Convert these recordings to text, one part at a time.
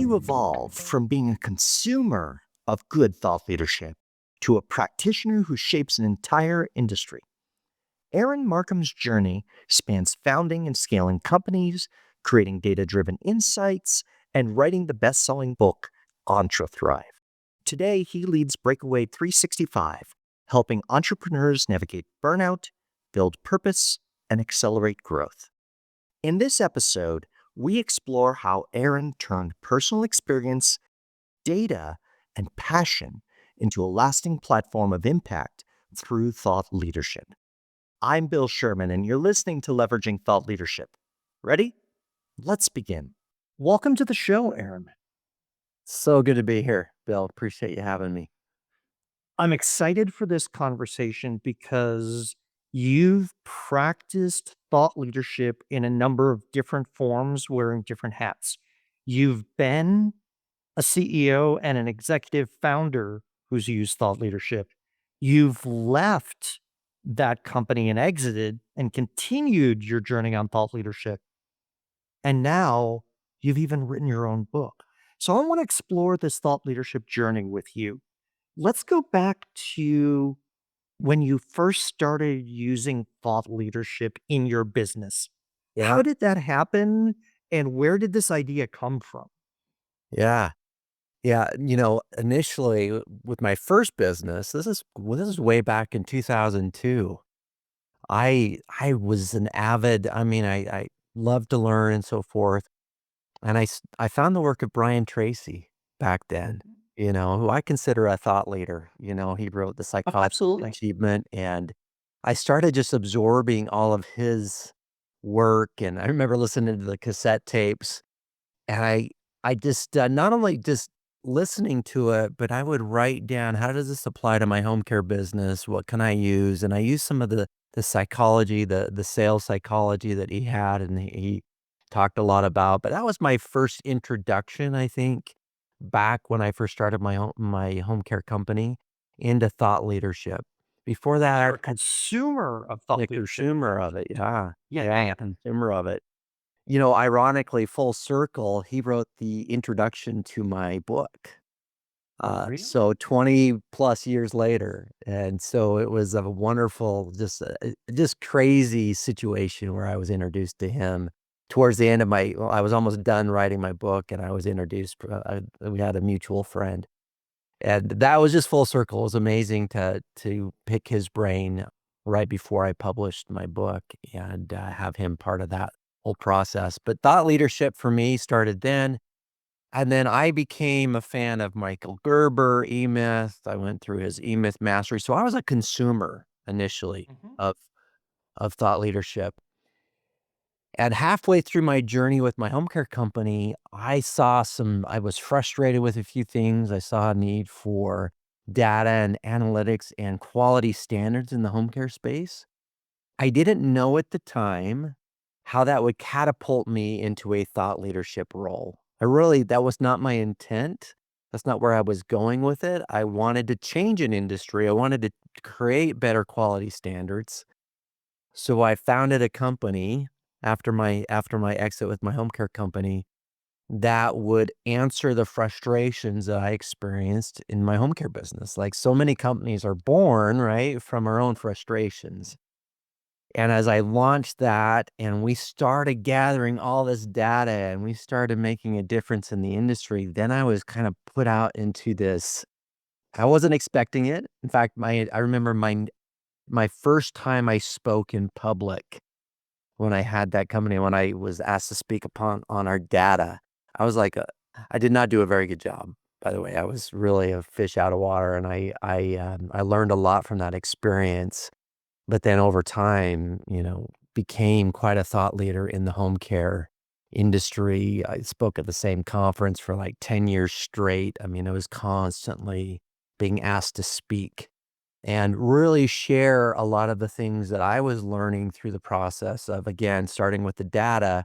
you evolve from being a consumer of good thought leadership to a practitioner who shapes an entire industry. Aaron Marcum's journey spans founding and scaling companies, creating data driven insights, and writing the best selling book, Entre Thrive. Today, he leads Breakaway 365, helping entrepreneurs navigate burnout, build purpose, and accelerate growth. In this episode, we explore how Aaron turned personal experience, data, and passion into a lasting platform of impact through thought leadership. I'm Bill Sherman, and you're listening to Leveraging Thought Leadership. Ready? Let's begin. Welcome to the show, Aaron. So good to be here, Bill. Appreciate you having me. I'm excited for this conversation because you've practiced thought leadership in a number of different forms, wearing different hats. You've been a CEO and an executive founder who's used thought leadership. You've left that company and exited and continued your journey on thought leadership. And now you've even written your own book. So I want to explore this thought leadership journey with you. Let's go back to when you first started using thought leadership in your business. How did that happen? And where did this idea come from? Yeah. Yeah. Initially with my first business, this is way back in 2002. I was an avid, I loved to learn and so forth. And I found the work of Brian Tracy back then, who I consider a thought leader. He wrote The Oh, Psychology of absolutely. Achievement, and I started just absorbing all of his work. And I remember listening to the cassette tapes, and I just, not only just listening to it, but I would write down, how does this apply to my home care business? What can I use? And I used some of the psychology, the sales psychology that he had, and he talked a lot about. But that was my first introduction, I think, back when I first started my home care company, into thought leadership. Before that, You're a consumer of thought a leadership. consumer of it, yeah. Yeah. Yeah, a consumer of it. Ironically, full circle, he wrote the introduction to my book. Really? So 20 plus years later. And so it was a wonderful, just crazy situation where I was introduced to him towards the end of well, I was almost done writing my book, and I was introduced, we had a mutual friend. And that was just full circle. It was amazing to pick his brain right before I published my book, and have him part of that whole process. But thought leadership for me started then. And then I became a fan of Michael Gerber, E-Myth. I went through his E-Myth mastery. So I was a consumer initially Mhm. of thought leadership. And halfway through my journey with my home care company, I was frustrated with a few things. I saw a need for data and analytics and quality standards in the home care space. I didn't know at the time how that would catapult me into a thought leadership role. That was not my intent. That's not where I was going with it. I wanted to change an industry. I wanted to create better quality standards. So I founded a company after my exit with my home care company that would answer the frustrations that I experienced in my home care business. Like, so many companies are born, right, from our own frustrations. And as I launched that, and we started gathering all this data, and we started making a difference in the industry, then I was kind of put out into this. I wasn't expecting it. In fact, I remember my first time I spoke in public when I had that company, when I was asked to speak upon on our data. I was like, I did not do a very good job, by the way. I was really a fish out of water, and I learned a lot from that experience. But then over time, became quite a thought leader in the home care industry. I spoke at the same conference for like 10 years straight. I mean, I was constantly being asked to speak and really share a lot of the things that I was learning through the process of, again, starting with the data.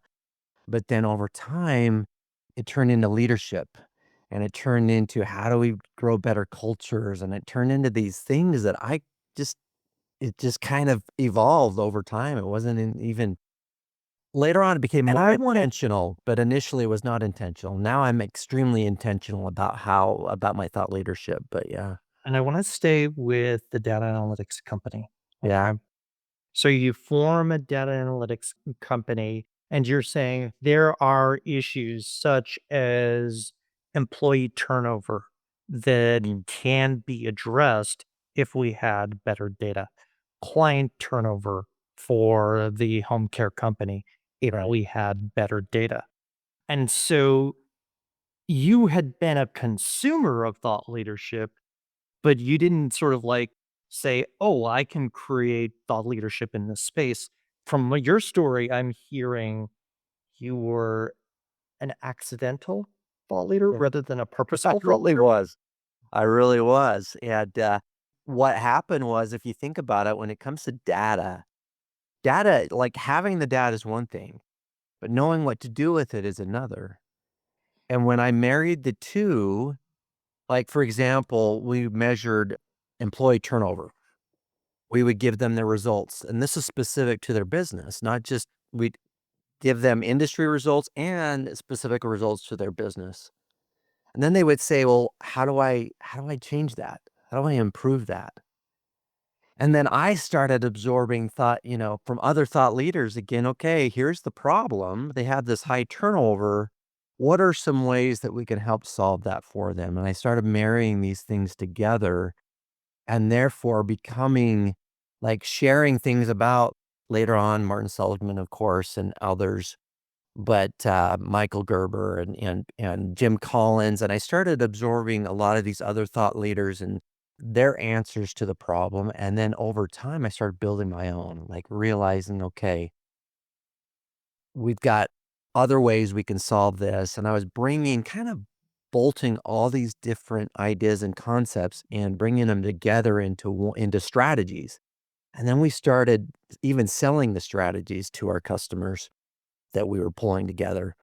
But then over time, it turned into leadership, and it turned into, how do we grow better cultures? And it turned into these things that just it just kind of evolved over time. It wasn't even Later on, it became And more I want to intentional, but initially it was not intentional. Now I'm extremely intentional about my thought leadership, but yeah. and I want to stay with the data analytics company. Yeah. Okay. So you form a data analytics company and you're saying there are issues such as employee turnover that can be addressed if we had better data, client turnover for the home care company if Right. we had better data. And so you had been a consumer of thought leadership, but you didn't sort of like say, "Oh, I can create thought leadership in this space." From your story, I'm hearing you were an accidental thought leader Yeah. rather than a I purposeful thought really leader? was. I really was. And what happened was, if you think about it, when it comes to data, like having the data is one thing, but knowing what to do with it is another. And when I married the two, like for example, we measured employee turnover. We would give them their results, and this is specific to their business, not just we'd give them industry results and specific results to their business. And then they would say, "Well, how do I change that? How do I improve that?" And then I started absorbing thought, from other thought leaders again, okay, here's the problem. They have this high turnover. What are some ways that we can help solve that for them? And I started marrying these things together and therefore becoming like sharing things about later on Martin Seligman, of course, and others, but Michael Gerber and Jim Collins. And I started absorbing a lot of these other thought leaders and their answers to the problem. And then over time, I started building my own, like realizing, okay, we've got other ways we can solve this. And I was bringing kind of bolting all these different ideas and concepts and bringing them together into strategies. And then we started even selling the strategies to our customers that we were pulling together.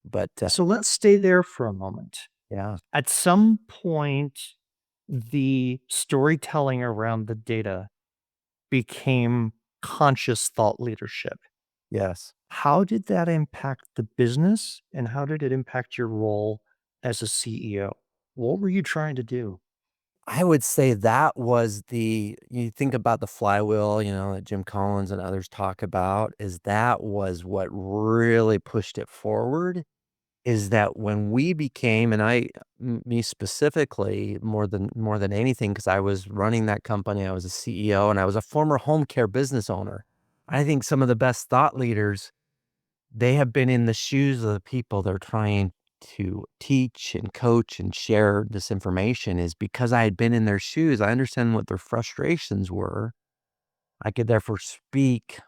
But So let's stay there for a moment. yeah, At some point, the storytelling around the data became conscious thought leadership. yes. How did that impact the business, and how did it impact your role as a CEO? What were you trying to do? I would say that was you think about the flywheel, that Jim Collins and others talk about, is that was what really pushed it forward. Is that when we became, and me specifically, more than anything, because I was running that company, I was a CEO, and I was a former home care business owner. I think some of the best thought leaders, they have been in the shoes of the people they're trying to teach and coach and share this information is because I had been in their shoes. I understand what their frustrations were. I could therefore speak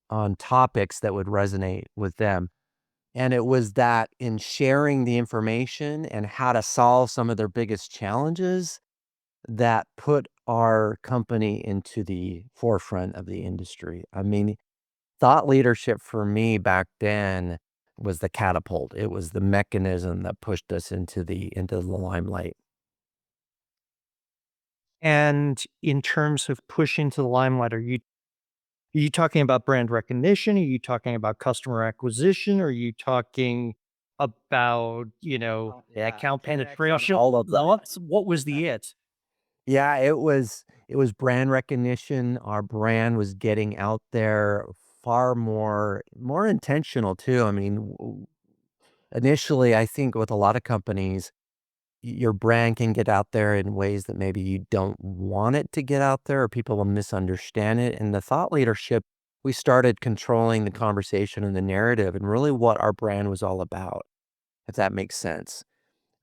on topics that would resonate with them. And it was that in sharing the information and how to solve some of their biggest challenges that put our company into the forefront of the industry. I mean, thought leadership for me back then was the catapult. It was the mechanism that pushed us into the limelight. And in terms of pushing to the limelight, are you talking about brand recognition? Are you talking about customer acquisition? Are you talking about, the Yeah, account 10x on penetration? all of that. What was the it? Yeah, it was brand recognition. Our brand was getting out there far more intentional too. I mean, initially, I think with a lot of companies, your brand can get out there in ways that maybe you don't want it to get out there, or people will misunderstand it. And the thought leadership, we started controlling the conversation and the narrative and really what our brand was all about, if that makes sense.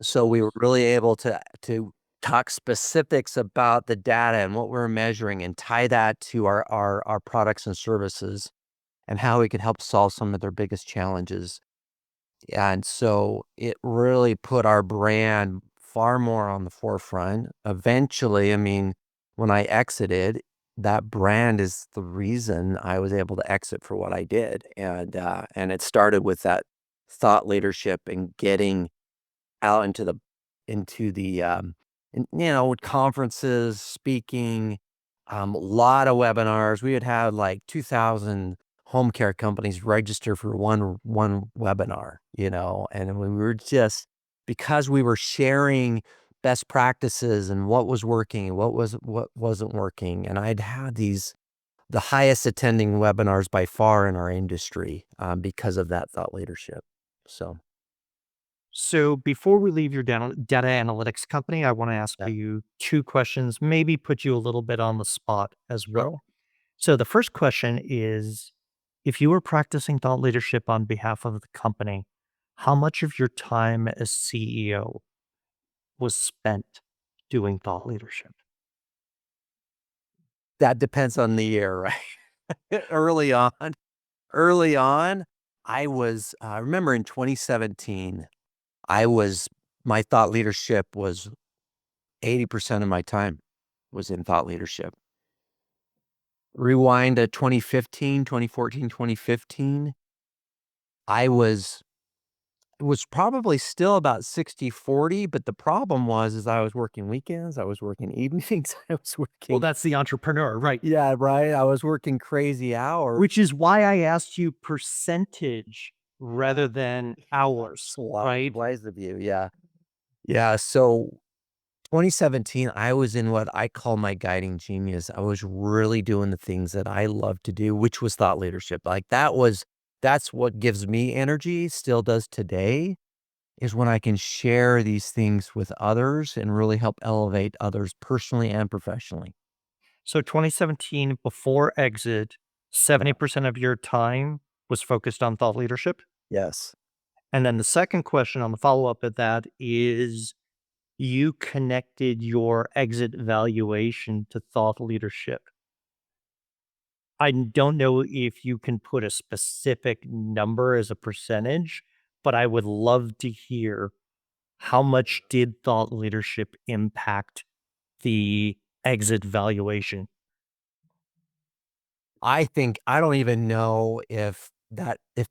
So we were really able to talk specifics about the data and what we're measuring and tie that to our products and services and how we could help solve some of their biggest challenges. And so it really put our brand far more on the forefront. Eventually, I mean, when I exited, that brand is the reason I was able to exit for what I did. And it started with that thought leadership and getting out with conferences, speaking, a lot of webinars. We had had like 2,000 home care companies register for one webinar, and we were just because we were sharing best practices and what was working and what wasn't working, and I'd had the highest attending webinars by far in our industry, because of that thought leadership. So, So before we leave your data analytics company, I want to ask yeah. you two questions, maybe put you a little bit on the spot as Sure. well. So the first question is, if you were practicing thought leadership on behalf of the company, how much of your time as CEO was spent doing thought leadership? That depends on the year, right? Early on early on, I remember in 2017, I was my thought leadership was 80% of my time was in thought leadership. Rewind to 2015, 2014, 2015, I was it was probably still about 60-40, but the problem is I was working weekends, I was working evenings, I was Well, working. that's the entrepreneur, right? Yeah, right, I was working crazy hours. Which is why I asked you percentage rather than hours, right? Wise of you, yeah. Yeah, so 2017, I was in what I call my guiding genius. I was really doing the things that I love to do, which was thought leadership. Like that's what gives me energy, still does today, is when I can share these things with others and really help elevate others personally and professionally. So 2017, before exit, 70% of your time was focused on thought leadership. Yes. And then the second question on the follow up of that is you connected your exit valuation to thought leadership. I don't know if you can put a specific number as a percentage, but I would love to hear how much did thought leadership impact the exit valuation? I don't even know if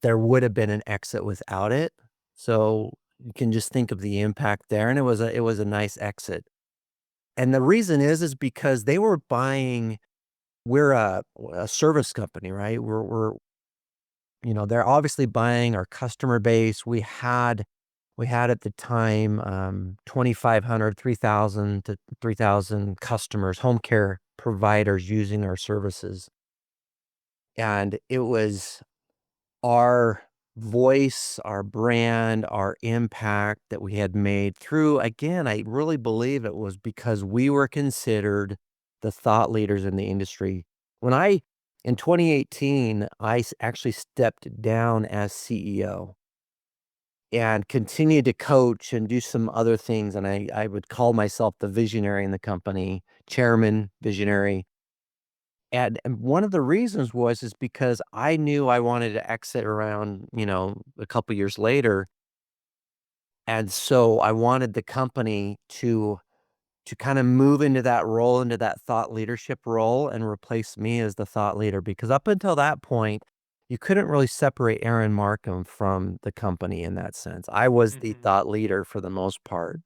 there would have been an exit without it. So you can just think of the impact there. And it was a nice exit. And the reason is because they were buying. We're a service company, right? They're obviously buying our customer base. We had at the time, 2,500, 3,000 to 3,000 customers, home care providers using our services. And it was our voice, our brand, our impact that we had made through, again, I really believe it was because we were considered the thought leaders in the industry. In 2018, actually stepped down as CEO and continued to coach and do some other things. And I would call myself the visionary in the company, chairman, visionary. And one of the reasons is because I knew I wanted to exit around, a couple years later, and so I wanted the company to kinda move into that role, into that thought leadership role and replace me as the thought leader, because up until that point, you couldn't really separate Aaron Markham from the company in that sense. I was the Mhm. thought leader for the most part,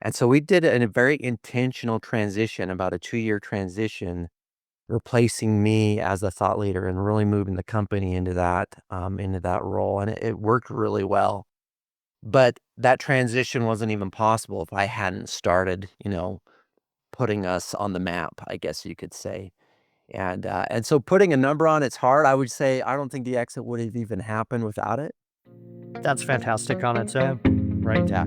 and so we did it in a very intentional transition, about a 2-year transition, replacing me as a thought leader and really moving the company into that role, and it worked really well. But that transition wasn't even possible if I hadn't started, putting us on the map, I guess you could say. And so putting a number on it's hard. I would say I don't think the exit would have even happened without it. That's fantastic on its own, right? Yeah.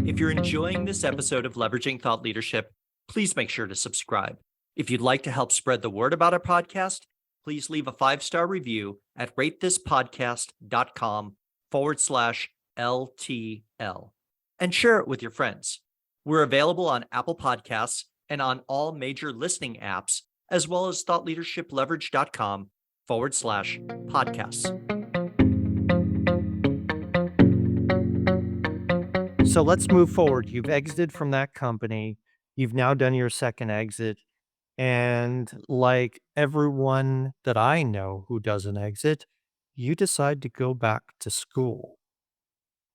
If you're enjoying this episode of Leveraging Thought Leadership, please make sure to subscribe. If you'd like to help spread the word about our podcast, please leave a 5-star review at ratethispodcast.com/LTL and share it with your friends. We're available on Apple Podcasts and on all major listening apps, as well as thoughtleadershipleverage.com/podcasts. So let's move forward. You've exited from that company. You've now done your second exit. And like everyone that I know who does an exit, you decide to go back to school.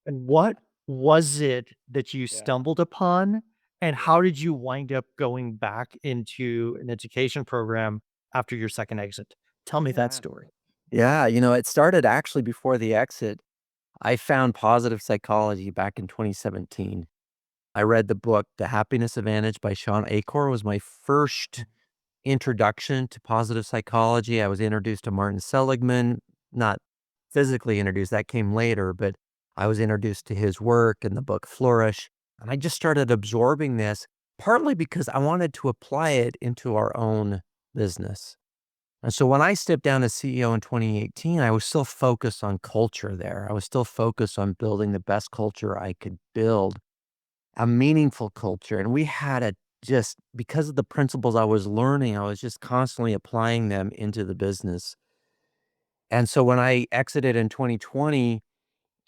And what was it that you Yeah. stumbled upon? And Yeah. how did you wind up going back into an education program after your second exit. Tell me that Yeah. story. Yeah, it started actually before the exit. I found positive psychology back in 2017. I read the book, The Happiness Advantage by Sean Achor was my first introduction to positive psychology. I was introduced to Martin Seligman, not physically introduced, that came later, but I was introduced to his work and the book Flourish. And I just started absorbing this, partly because I wanted to apply it into our own business. And so when I stepped down as CEO in 2018, I was still focused on culture there. I was still focused on building the best culture I could build, a meaningful culture. And we had a just because of the principles I was learning, I was just constantly applying them into the business. And so when I exited in 2020,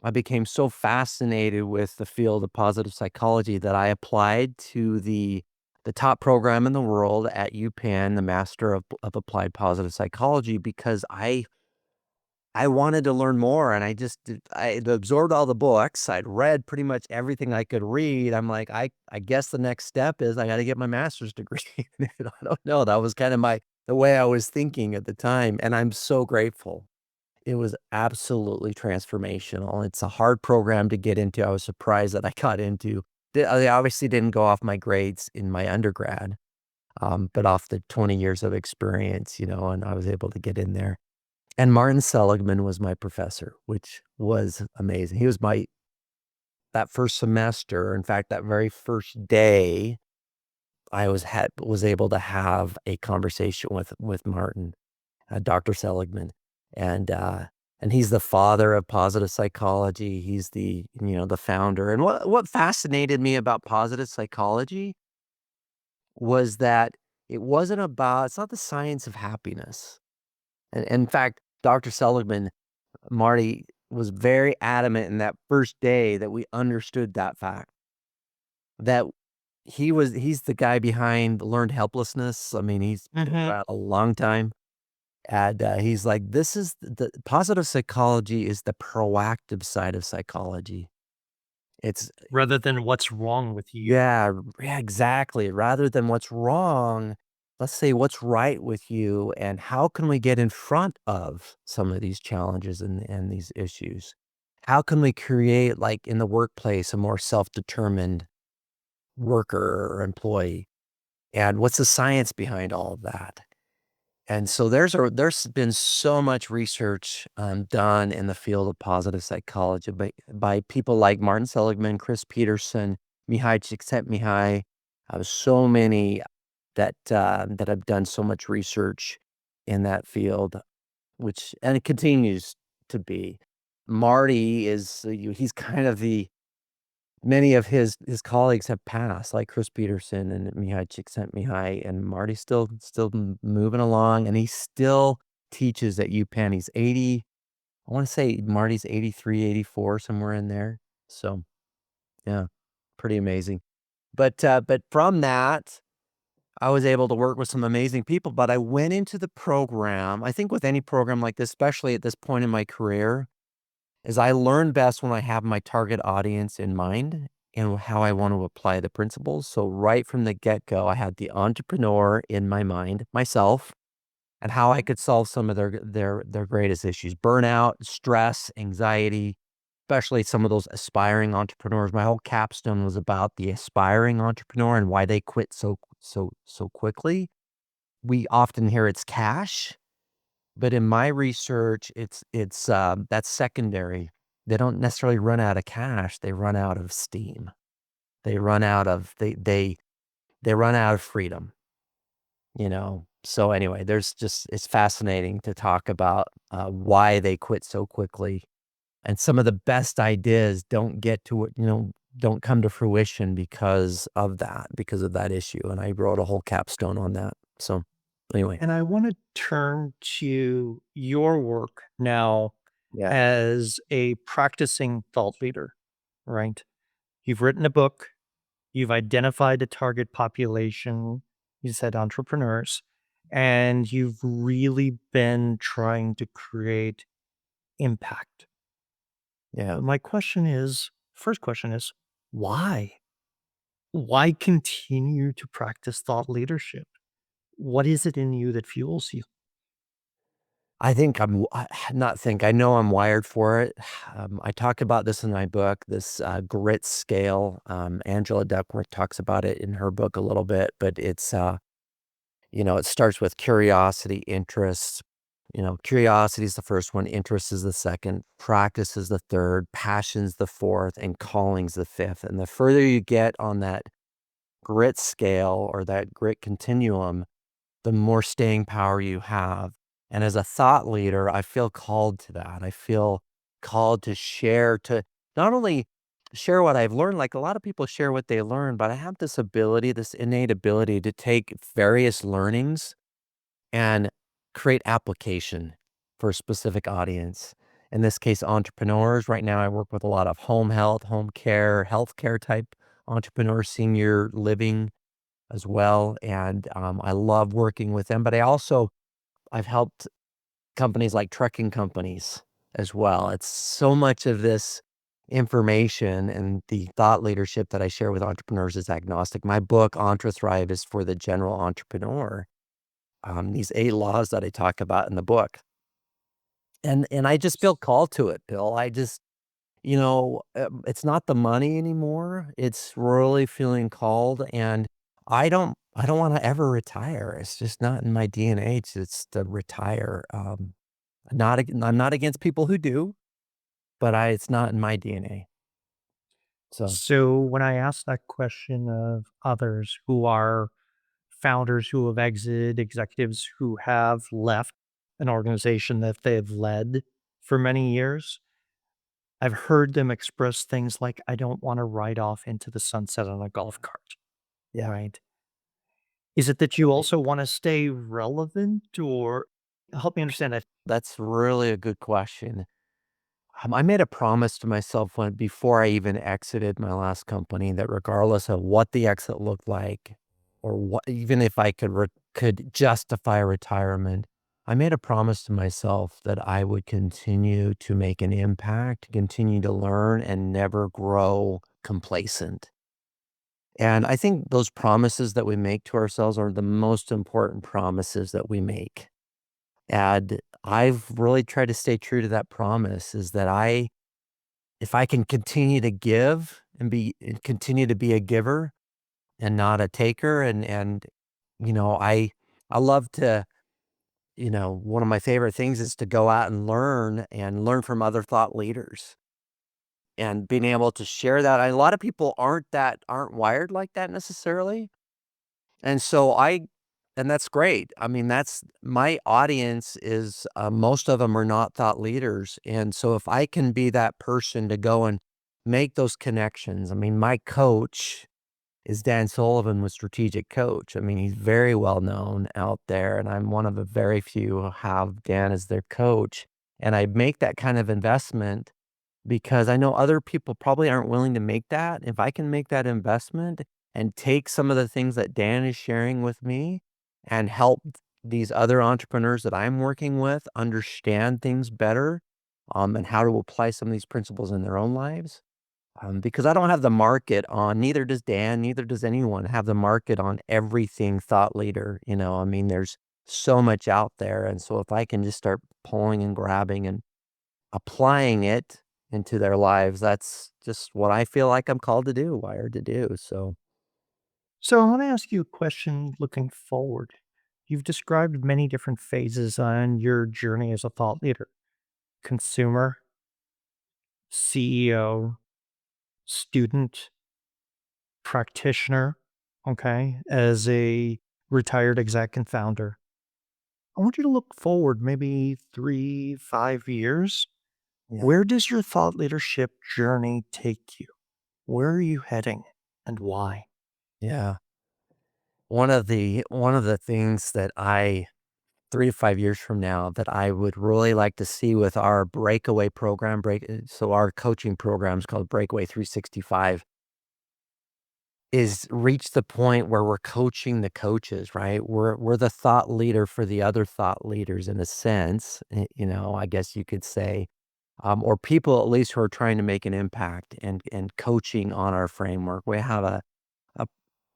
I became so fascinated with the field of positive psychology that I applied to the top program in the world at UPenn, the Master of Applied Positive Psychology, because I wanted to learn more, and I absorbed all the books. I'd read pretty much everything I could read. I'm like, I guess the next step is I gotta get my master's degree. I don't know. That was kinda the way I was thinking at the time, and I'm so grateful. It was absolutely transformational. It's a hard program to get into. I was surprised that I got into. I obviously didn't go off my grades in my undergrad, but off the 20 years of experience, and I was able to get in there. And Martin Seligman was my professor, which was amazing. He was my that first semester, in fact, that very first day, I was able to have a conversation with Martin, Dr. Seligman, and, uh, and he's the father of positive psychology. He's the founder. And what fascinated me about positive psychology was that it's not the science of happiness. And in fact, Dr. Seligman Marty was very adamant in that first day that we understood that fact, that he's the guy behind learned helplessness. I mean, he's been Mhm. around a long time, and, he's like, "This is the positive psychology is the proactive side of psychology." It's Rather than what's wrong with you. Yeah, yeah, exactly. Rather than what's wrong, let's say what's right with you and how can we get in front of some of these challenges and these issues? How can we create, like in the workplace, a more self-determined worker or employee? And what's the science behind all of that? And so there's been so much research done in the field of positive psychology by people like Martin Seligman, Chris Peterson, Mihai Csikszentmihalyi. So many that have done so much research in that field, which and it continues to be. Marty is he's kind of the Many of his colleagues have passed, like Chris Peterson and Mihai Csikszentmihalyi, and Marty's still moving along, and he still teaches at UPenn. He's 80. I wanna say Marty's 83, 84, somewhere in there. So, yeah, pretty amazing. But from that, I was able to work with some amazing people, but I went into the program I think with any program like this, especially at this point in my career, is I learn best when I have my target audience in mind and how I want to apply the principles. So right from the get-go, I had the entrepreneur in my mind, myself, and how I could solve some of their greatest issues, burnout, stress, anxiety, especially some of those aspiring entrepreneurs. My whole capstone was about the aspiring entrepreneur and why they quit so quickly. We often hear it's cash, but in my research, that's secondary. They don't necessarily run out of cash, they run out of steam. They run out of they run out of freedom, you know? So, anyway, there's just it's fascinating to talk about, why they quit so quickly, and some of the best ideas don't come to fruition because of that issue, and I wrote a whole capstone on that. So, anyway. And I want to turn to your work now Yeah, as a practicing thought leader, right? You've written a book, you've identified a target population, you said entrepreneurs, and you've really been trying to create impact. yeah. But my question is first question is, why? Why continue to practice thought leadership? What is it in you that fuels you? I think not think, I know I'm wired for it. I talk about this in my book, this, grit scale. Angela Duckworth talks about it in her book a little bit, but it starts with curiosity, interest. Curiosity is the first one, interest is the second, practice is the third, passion's the fourth, and calling's the fifth. And the further you get on that grit scale or that grit continuum, the more staying power you have. And as a thought leader, I feel called to that. I feel called to share, to not only share what I've learned, like a lot of people share what they learn, but I have this ability, this innate ability to take various learnings and create application for a specific audience. In this case, entrepreneurs. Right now, I work with a lot of home health, home care, healthcare type entrepreneurs, senior living as well, and, I love working with them, but I've helped companies like trucking companies as well. It's so much of this information and the thought leadership that I share with entrepreneurs is agnostic. My book, Entre Thrive, is for the general entrepreneur, these 8 laws that I talk about in the book, and I just feel called to it, Bill. It's not the money anymore. It's really feeling called, and I don't wanna ever retire. It's just not in my DNA to retire. I'm not against people who do, but it's not in my DNA. So, So, when I ask that question of others who are founders who have exited, executives who have left an organization that they've led for many years, I've heard them express things like, I don't want to ride off into the sunset on a golf cart, yeah, right? Is it that you right. also want to stay relevant or help me understand that? That's really a good question. I made a promise to myself when before I even exited my last company that regardless of what the exit looked like, or what even if I could justify retirement, I made a promise to myself that I would continue to make an impact, continue to learn, and never grow complacent. And I think those promises that we make to ourselves are the most important promises that we make. And I've really tried to stay true to that promise is that if I can continue to give and continue to be a giver and not a taker, and you know, I love to, one of my favorite things is to go out and learn from other thought leaders and being able to share that. A lot of people aren't wired like that necessarily. And so and that's great. I mean, that's my audience is most of them are not thought leaders. And so if I can be that person to go and make those connections, I mean, my coach is Dan Sullivan with Strategic Coach. I mean, he's very well known out there, and I'm one of the very few who have Dan as their coach. And I make that kind of investment because I know other people probably aren't willing to make that. If I can make that investment and take some of the things that Dan is sharing with me and help these other entrepreneurs that I'm working with understand things better, and how to apply some of these principles in their own lives. Because I don't have the market on, neither does Dan, neither does anyone have the market on everything thought leader. I mean, there's so much out there. And so if I can just start pulling and grabbing and applying it into their lives, that's just what I feel like I'm called to do, wired to do, so So, I want to ask you a question looking forward. You've described many different phases on your journey as a thought leader: consumer, CEO, student, practitioner, okay, as a retired exec and founder. I want you to look forward maybe 3, 5 years. yeah. Where does your thought leadership journey take you? Where are you heading and why? Yeah. One of the things that 3 to 5 years from now that I would really like to see with our breakaway program, so our coaching program is called Breakaway 365, is reach the point where we're coaching the coaches, right? We're the thought leader for the other thought leaders in a sense, I guess you could say, or people at least who are trying to make an impact and coaching on our framework. We have a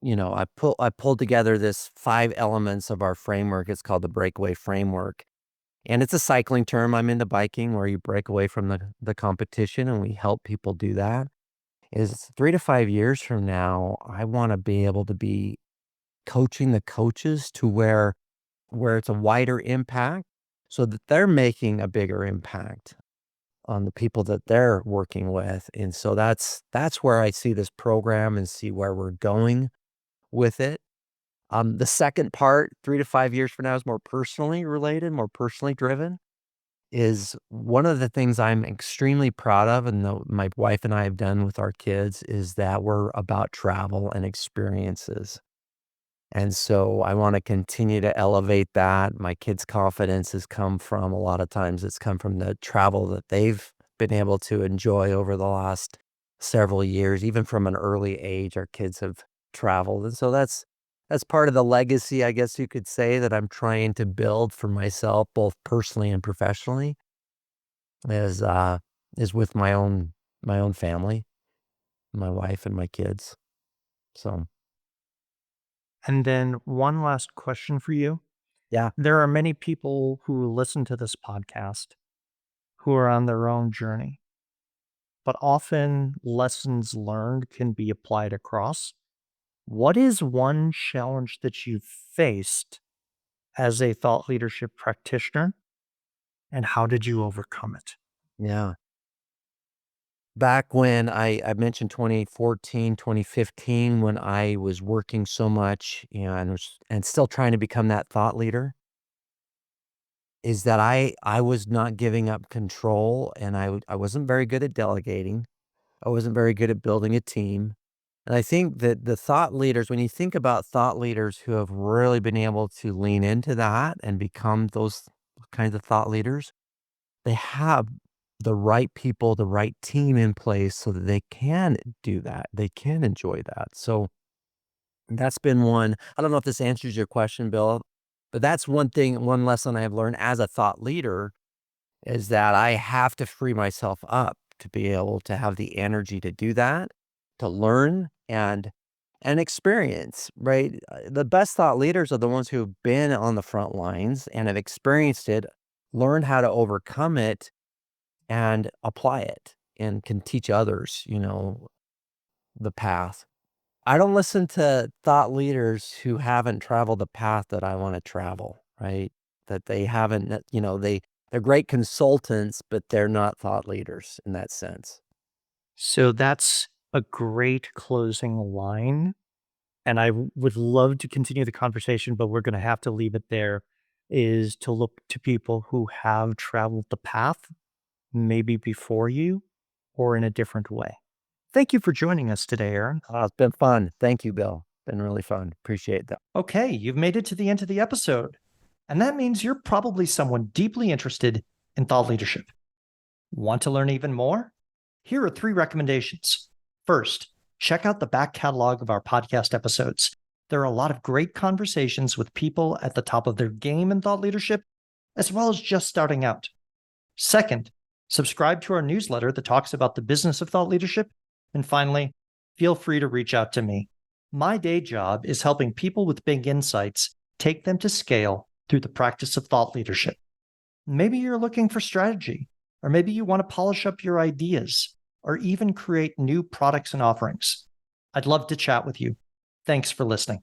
I pulled together this 5 elements of our framework. It's called the breakaway framework. And it's a cycling term. I'm into biking where you break away from the competition, and we help people do that. Is 3 to 5 years from now, I wanna be able to be coaching the coaches to where it's a wider impact so that they're making a bigger impact on the people that they're working with. And so that's where I see this program and see where we're going with it. The second part, 3 to 5 years from now, is more personally related, more personally driven. Is one of the things I'm extremely proud of, and my wife and I have done with our kids, is that we're about travel and experiences. And so I wanna continue to elevate that. My kids' confidence has come from a lot of times it's come from the travel that they've been able to enjoy over the last several years. Even from an early age, our kids have traveled, and so that's part of the legacy, I guess you could say, that I'm trying to build for myself, both personally and professionally, is, uh, is with my own family, my wife and my kids. So, And then one last question for you. yeah, There are many people who listen to this podcast who are on their own journey, but often lessons learned can be applied across. What is one challenge that you've faced as a thought leadership practitioner, and how did you overcome it? yeah. Back when I mentioned 2014, 2015, when I was working so much and still trying to become that thought leader, is that I was not giving up control, and I wasn't very good at delegating. I wasn't very good at building a team. And I think that the thought leaders, when you think about thought leaders who have really been able to lean into that and become those kinds of thought leaders, they have the right people, the right team in place so that they can do that. They can enjoy that. So that's been one. I don't know if this answers your question, Bill, but that's one thing, one lesson I have learned as a thought leader is that I have to free myself up to be able to have the energy to do that, to learn and experience, right? The best thought leaders are the ones who've been on the front lines and have experienced it, learned how to overcome it and apply it and can teach others, the path. I don't listen to thought leaders who haven't traveled the path that I want to travel, right? That they haven't, they're great consultants, but they're not thought leaders in that sense. So that's a great closing line. And I would love to continue the conversation, but we're going to have to leave it there. Is to look to people who have traveled the path, maybe before you or in a different way. Thank you for joining us today, Aaron. It's been fun. Thank you, Bill. Been really fun. Appreciate that. Okay, you've made it to the end of the episode. And that means you're probably someone deeply interested in thought leadership. Want to learn even more? Here are 3 recommendations. First, check out the back catalog of our podcast episodes. There are a lot of great conversations with people at the top of their game in thought leadership, as well as just starting out. Second, subscribe to our newsletter that talks about the business of thought leadership. And finally, feel free to reach out to me. My day job is helping people with big insights take them to scale through the practice of thought leadership. Maybe you're looking for strategy, or maybe you want to polish up your ideas, or even create new products and offerings. I'd love to chat with you. Thanks for listening.